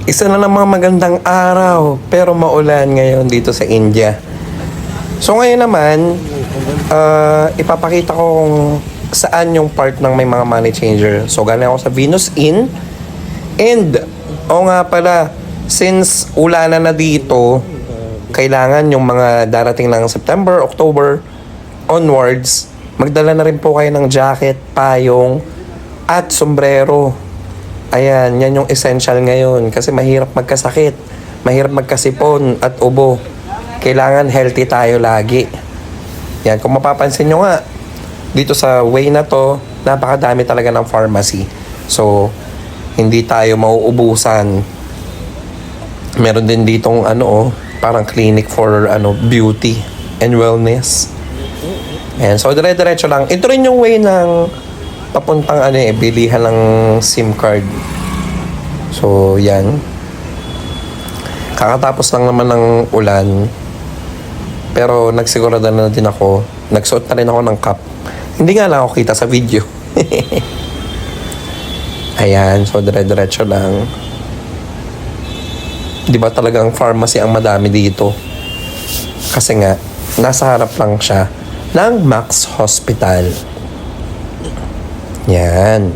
Isa na namang magandang araw pero maulan ngayon dito sa India. So ngayon naman, ipapakita ko kung saan yung part ng may mga money changer. So galing ako sa Venus Inn. And, nga pala, since ulanan na dito, kailangan yung mga darating ng September, October onwards, magdala na rin po kayo ng jacket, payong, at sombrero. Ayan, yan yung essential ngayon kasi mahirap magkasakit, mahirap magkasipon at ubo. Kailangan healthy tayo lagi. Yan, kung mapapansin nyo nga, dito sa way na to, napakadami talaga ng pharmacy. So, hindi tayo mauubusan. Meron din ditong parang clinic for beauty and wellness. Ayan, so dire-diretso lang. Ito rin yung way ng papuntang bilihan ng SIM card. So, yan. Kakatapos lang naman ng ulan. Pero nagsigurado na din ako. Nagsuot na rin ako ng cap. Hindi nga lang ako kita sa video. Ayan, so dire-diretso lang. Di ba talagang pharmacy ang madami dito? Kasi nga, nasa harap lang siya ng Max Hospital. Yan.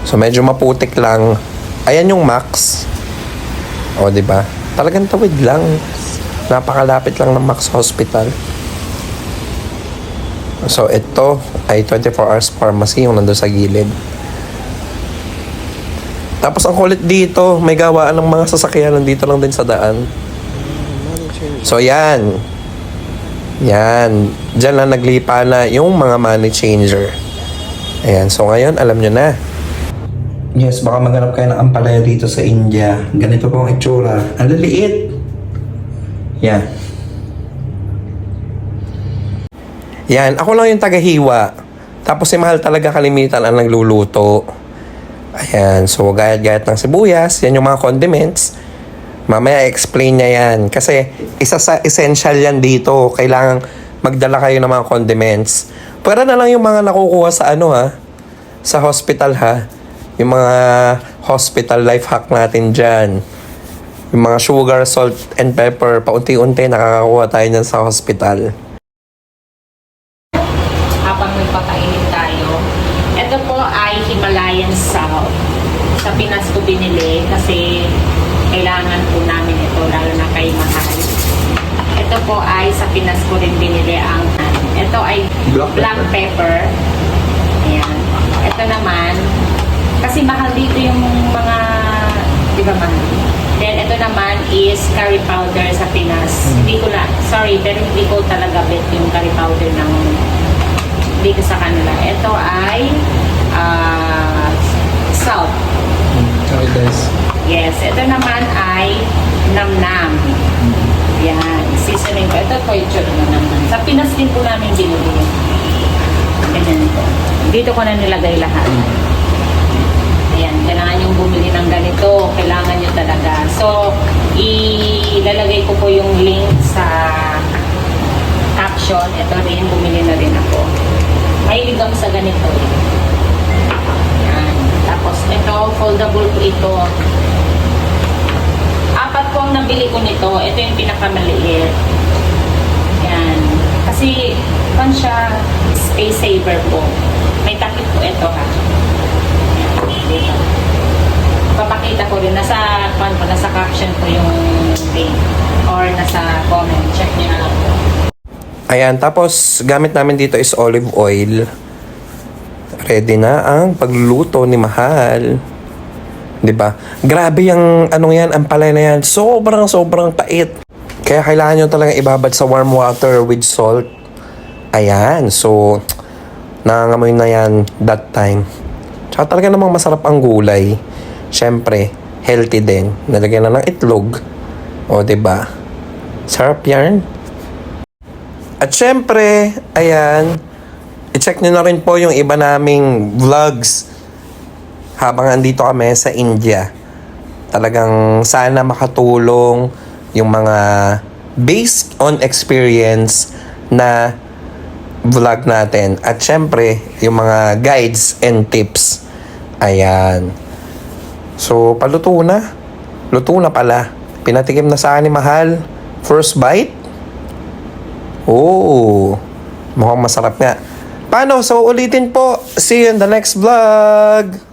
So medyo maputik lang. Ayan yung Max. O, di ba? Talagang tawid lang. Napakalapit lang ng Max Hospital. So ito ay 24 hours pharmacy yung nandun sa gilid. Tapos ang kulit dito, may gawaan ng mga sasakyan nandito lang din sa daan. So yan. Yan. Diyan lang naglipa na yung mga money changer. Ayan. So ngayon, alam nyo na. Yes, baka maghanap kayo ng ampalaya dito sa India. Ganito po ang itsura. Ang liliit. Yan. Yan. Ako lang yung tagahiwa. Tapos si mahal talaga kalimitan ang nagluluto. Ayan. So, gayat-gayat ng sibuyas. Yan yung mga condiments. Mamaya explain niya yan. Kasi isa sa essential yan dito. Kailangan magdala kayo ng mga condiments. Pwera na lang yung mga nakukuha sa sa hospital Yung mga hospital life hack natin dyan. Yung mga sugar, salt, and pepper. Paunti-unti nakakakuha tayo dyan sa hospital. Habang nagpakainit tayo, ito po ay Himalayan salt. Sa Pinas ko binili kasi kailangan po namin ito, lalo na kay mahal. Ito po ay sa Pinas ko rin binili ito ay black pepper. Ayan. Ito naman, kasi mahal dito yung mga, di ba mahal? Then ito naman is curry powder sa Pinas. Hindi ko pero hindi ko talaga bet yung curry powder ng dito sa kanila. Ito ay salt. Sorry guys. Yes, ito naman ay namnam. Yan, seasoning ko. Ito po yung tsura ng namnam. Sa Pinas din po namin binili. Ganyan ito. Dito ko na nilagay lahat. Ayan, kailangan yung bumili ng ganito. Kailangan nyo talaga. So, ilalagay ko po yung link sa caption. Ito rin, bumili na rin ako. Mahilig ako sa ganito. Ayan. Tapos, ito, foldable po ito. Apat po ang nabili ko nito. Ito yung pinakamaliit. Ayan. Kasi, siya, space saver po. May takip po ito dito. Papakita ko rin. Nasa caption ko yung link. Or nasa comment. Check nyo na lang po. Ayan, tapos gamit namin dito is olive oil. Ready na ang pagluluto ni Mahal. 'Di ba? Grabe yung yan, ampalaya na yan. Sobrang pait. Kaya kailangan nyo talaga ibabad sa warm water with salt. Ayan, so nangangamoy na yan that time. Tsaka talaga namang masarap ang gulay. Siyempre, healthy din. Nalagyan na ng itlog. O, 'di ba? Sarap yan. At syempre, ayan, i-check nyo na rin po yung iba naming vlogs habang andito kami sa India. Talagang sana makatulong yung mga based on experience na vlog natin. At syempre, yung mga guides and tips. Ayan. So, paluto na. Luto na pala. Pinatikim na sa akin ni Mahal. First bite? Oh, mukhang masarap nga. Paano? So, ulitin po. See you in the next vlog.